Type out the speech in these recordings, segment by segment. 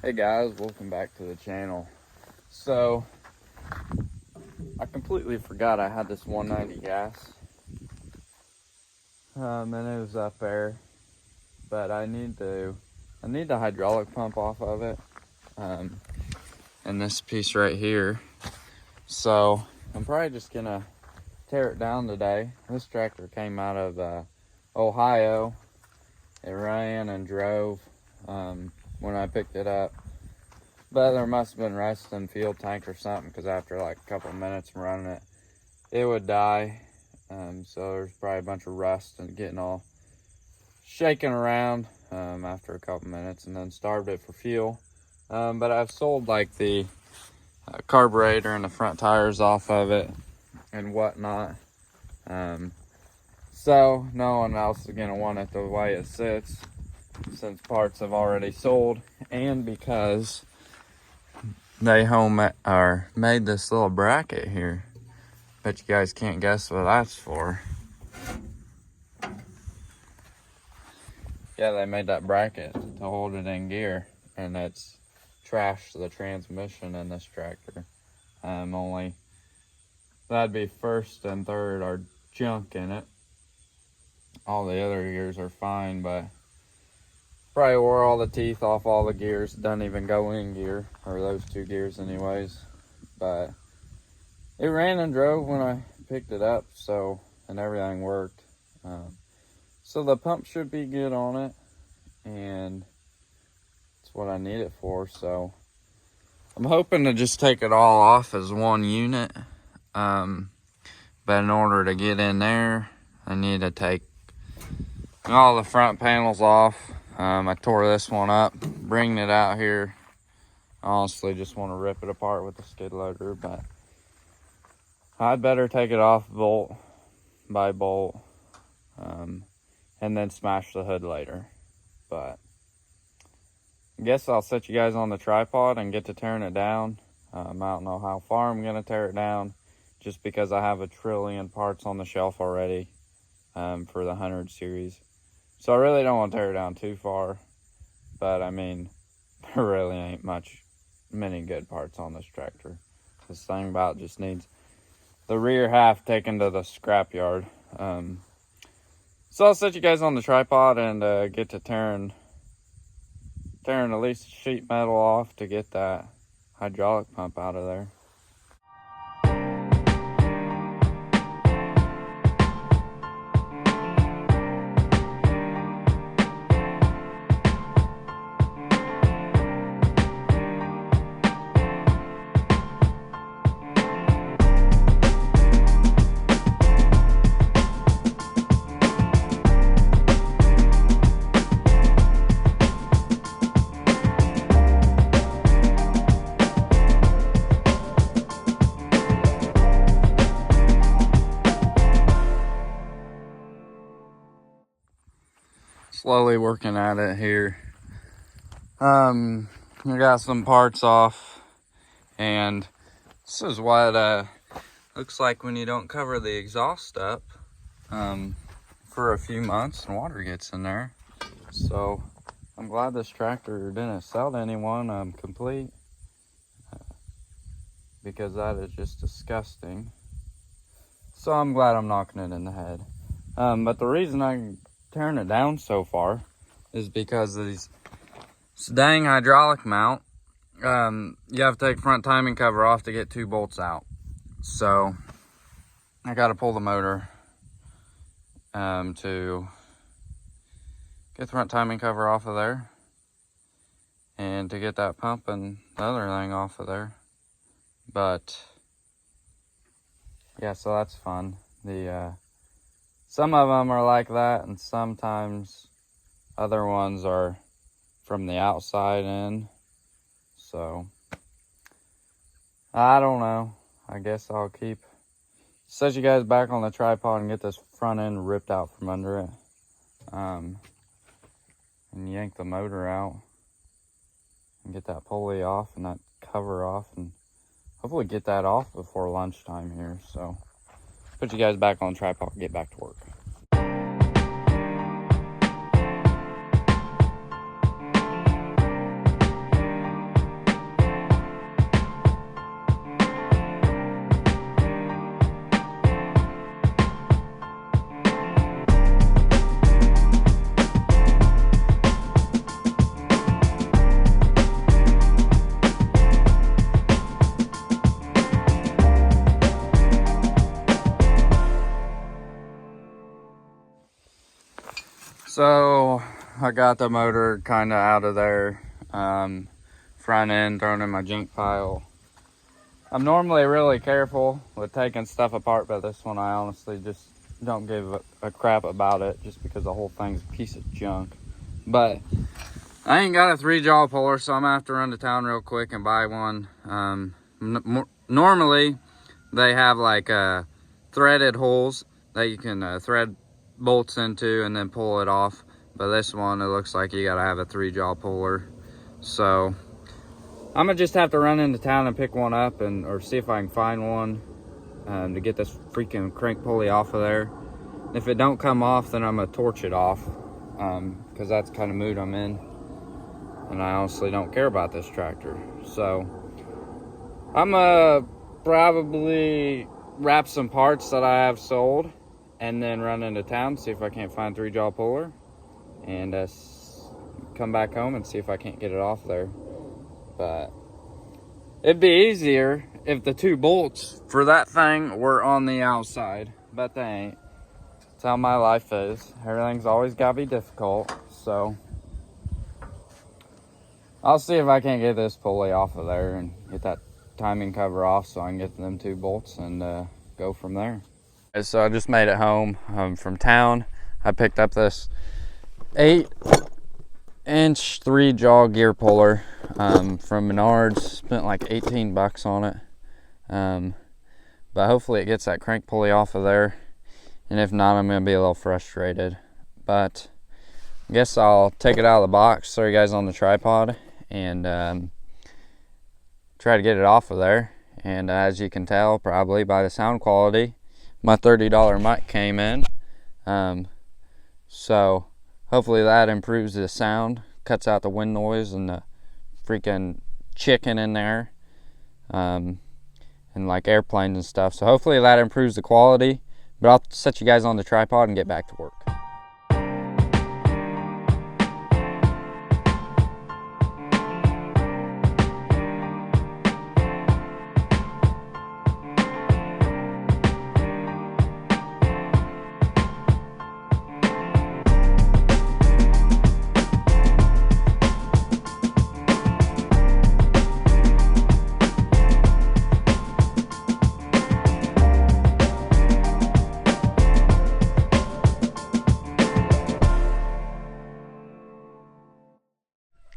Hey guys, welcome back to the channel. So, I completely forgot I had this 190 gas. And it was up there. But I need the hydraulic pump off of it. And this piece right here. So, I'm probably just gonna tear it down today. This tractor came out of Ohio. It ran and drove when I picked it up. But there must have been rust in the fuel tank or something, because after like a couple of minutes of running it, it would die. So there's probably a bunch of rust and getting all shaking around after a couple minutes, and then starved it for fuel. But I've sold like the carburetor and the front tires off of it and whatnot. So no one else is gonna want it the way it sits, since parts have already sold, and because they made this little bracket here. Bet you guys can't guess what that's for. Yeah, they made that bracket to hold it in gear, and it's trashed the transmission in this tractor. Only that'd be first and third are junk in it. All the other gears are fine, but probably wore all the teeth off all the gears. Doesn't even go in gear, or those two gears anyways. But it ran and drove when I picked it up, and everything worked. So the pump should be good on it, and it's what I need it for. So I'm hoping to just take it all off as one unit. But in order to get in there, I need to take all the front panels off. I tore this one up, bringing it out here. I honestly just want to rip it apart with the skid loader, but I'd better take it off bolt by bolt, and then smash the hood later. But I guess I'll set you guys on the tripod and get to tearing it down. I don't know how far I'm going to tear it down, just because I have a trillion parts on the shelf already for the 100 series. So I really don't want to tear it down too far, but I mean, there really ain't many good parts on this tractor. This thing about just needs the rear half taken to the scrap yard. So I'll set you guys on the tripod and get to tearing at least sheet metal off to get that hydraulic pump out of there. Slowly working at it here. I got some parts off, and this is what looks like when you don't cover the exhaust up for a few months and water gets in there. So I'm glad this tractor didn't sell to anyone complete, because that is just disgusting. So I'm glad I'm knocking it in the head. But the reason I'm tearing it down so far is because of this dang hydraulic mount. You have to take front timing cover off to get 2 bolts out. So I got to pull the motor to get the front timing cover off of there, and to get that pump and the other thing off of there. But yeah, so that's fun. Some of them are like that, and sometimes other ones are from the outside in. So I don't know. I guess I'll set you guys back on the tripod and get this front end ripped out from under it. And yank the motor out and get that pulley off and that cover off, and hopefully get that off before lunchtime here. So put you guys back on the tripod and get back to work. So I got the motor kind of out of there, front end thrown in my junk pile. I'm normally really careful with taking stuff apart, but this one I honestly just don't give a crap about it, just because the whole thing's a piece of junk. But I ain't got a 3-jaw puller, so I'm gonna have to run to town real quick and buy one. Normally they have like threaded holes that you can thread bolts into and then pull it off, but this one, it looks like you gotta have a 3-jaw puller. So I'm gonna just have to run into town and pick one up, or see if I can find one to get this freaking crank pulley off of there. If it don't come off, then I'm gonna torch it off, because that's the kind of mood I'm in, and I honestly don't care about this tractor. So I'm gonna probably wrap some parts that I have sold and then run into town, see if I can't find 3-jaw puller, and come back home and see if I can't get it off there. But it'd be easier if the 2 bolts for that thing were on the outside, but they ain't. That's how my life is. Everything's always gotta be difficult. So I'll see if I can't get this pulley off of there and get that timing cover off, so I can get them 2 bolts and go from there. So I just made it home from town. I picked up this 8-inch 3-jaw gear puller from Menards. Spent like 18 bucks on it, but hopefully it gets that crank pulley off of there, and if not, I'm gonna be a little frustrated. But I guess I'll take it out of the box, throw you guys on the tripod, and try to get it off of there. And as you can tell probably by the sound quality, my $30 mic came in, so hopefully that improves the sound, cuts out the wind noise and the freaking chicken in there, and like airplanes and stuff. So hopefully that improves the quality, but I'll set you guys on the tripod and get back to work.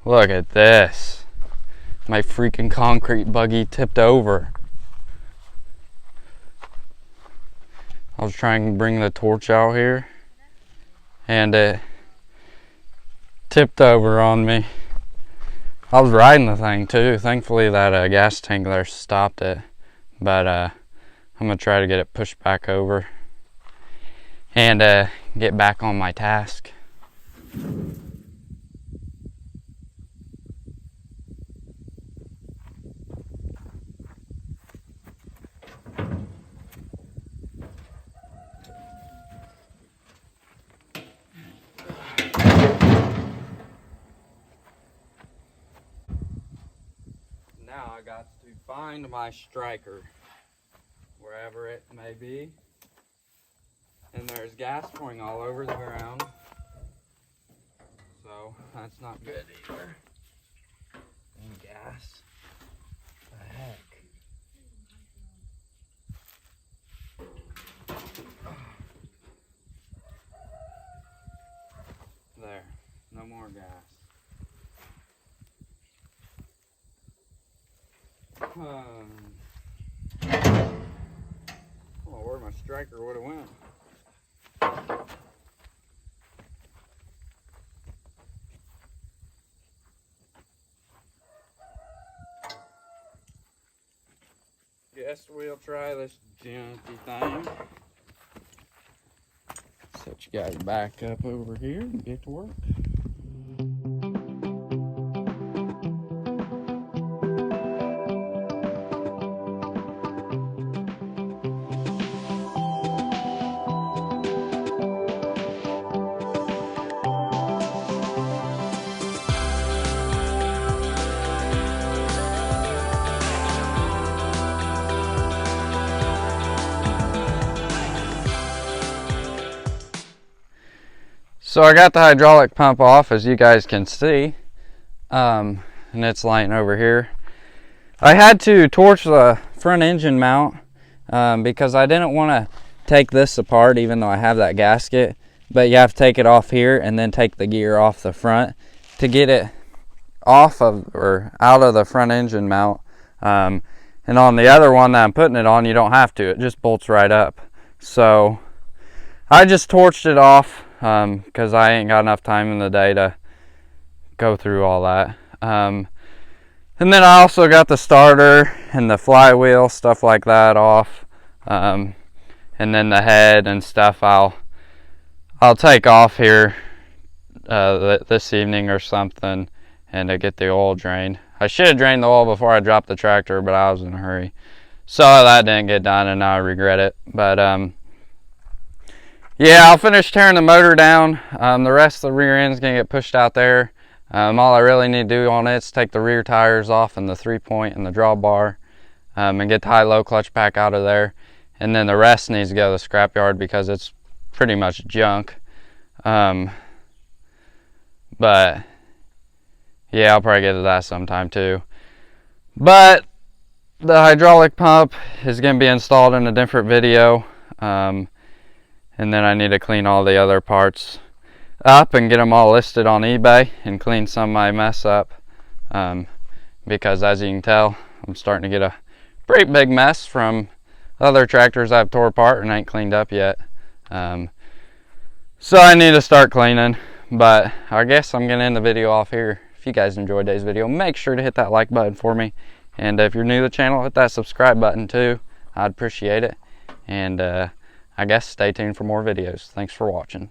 Look at this. My freaking concrete buggy tipped over. I was trying to bring the torch out here and it tipped over on me. I was riding the thing too. Thankfully that gas tank there stopped it, but I'm gonna try to get it pushed back over and get back on my task. Now I got to find my striker, wherever it may be. And there's gas pouring all over the ground, so that's not good either. And gas. What the heck? There, no more gas. Oh, where my striker would have went. Guess we'll try this junky thing. Set you guys back up over here and get to work. So I got the hydraulic pump off, as you guys can see, and it's laying over here. I had to torch the front engine mount because I didn't want to take this apart, even though I have that gasket. But you have to take it off here and then take the gear off the front to get it off of or out of the front engine mount. And on the other one that I'm putting it on, you don't have to. It just bolts right up. So I just torched it off because I ain't got enough time in the day to go through all that. And then I also got the starter and the flywheel, stuff like that, off. And then the head and stuff I'll take off here this evening or something, and to get the oil drained. I should have drained the oil before I dropped the tractor, but I was in a hurry. So that didn't get done, and now I regret it. But yeah, I'll finish tearing the motor down. The rest of the rear end's gonna get pushed out there. All I really need to do on it is take the rear tires off and the 3-point and the drawbar, and get the high-low clutch pack out of there. And then the rest needs to go to the scrapyard because it's pretty much junk. But yeah, I'll probably get to that sometime too. But the hydraulic pump is going to be installed in a different video. And then I need to clean all the other parts up and get them all listed on eBay and clean some of my mess up. Because as you can tell, I'm starting to get a pretty big mess from other tractors I've tore apart and ain't cleaned up yet. So I need to start cleaning. But I guess I'm going to end the video off here. If you guys enjoyed today's video, make sure to hit that like button for me. And if you're new to the channel, hit that subscribe button too. I'd appreciate it. And I guess stay tuned for more videos. Thanks for watching.